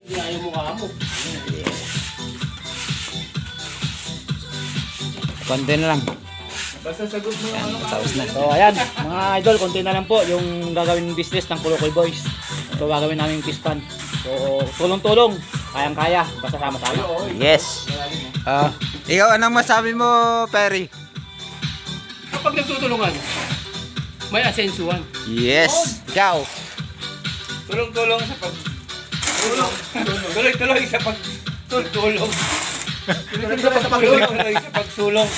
Hindi ayaw mo kamo. Konti na lang. Basta sagot mo yung Yan, ano tapos na. So ayan, mga idol, konti na lang po yung gagawin business ng Kulukoy Boys. So gagawin namin yung fish pan. So tulong-tulong, kayang-kaya, basta sama-sama. Yes. Ikaw, anong masabi mo, Perry? Kapag nagtutulungan, may asensuhan. Yes. Ikaw. Tulong-tulong sa pag... Tuloy-tuloy sa pag... Tulong. Tuloy-tuloy sa pagtulong. Tuloy sa pagsulong.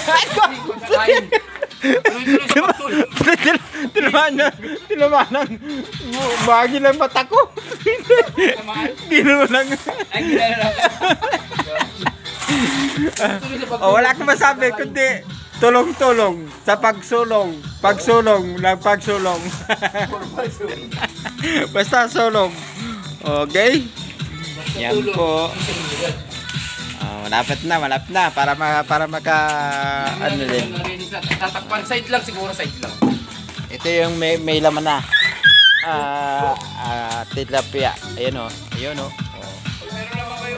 Tuloy-tuloy sa pagtulong. Tinamanang bagi lang mata ko. Ginawa lang. Ay, ginala lang. Tuloy sa pagtulong. Wala akong masabi, kundi tulong-tulong sa pagsulong. Pagsulong lang pagsulong. Basta sulong. Okay? Yan po. Malapit na para maka ano din. Tatakpan, side lang siguro, side lang. Ito yung may laman na. Tilapia. Ayun oh. Ayun oh. Meron naman kayo.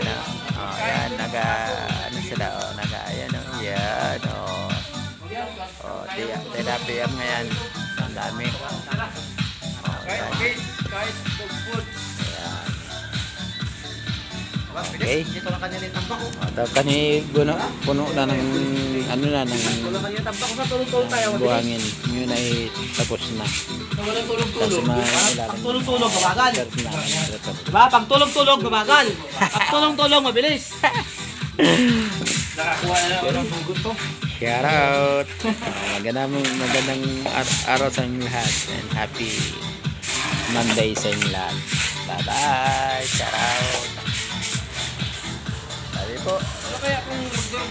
Ayan, ano sila oh, ayan oh. Yan oh. Oh, tilapia ngayon. Ang dami. Oh, yan. Kahit dog food. Ayan. Okay. Dito lang kanya tambak ko. Daw kani puno na ng ano na ng Wala kanya tambak ko sa tulong-tulong tayo. buhangin. Yun ay tapos na. So, walang Kasi tulong-tulong. Pag tulong-tulong, babagal. na. Diba? Pag tulong-tulong, babagal. Pag tulong-tulong, mabilis. Nakakuha na lang ng bugot to. Shout out. Magandang araw sa inyong lahat and happy Monday sa inyong lahat. Bye-bye. Shout out. Sabi po. Ano kaya kung magdurog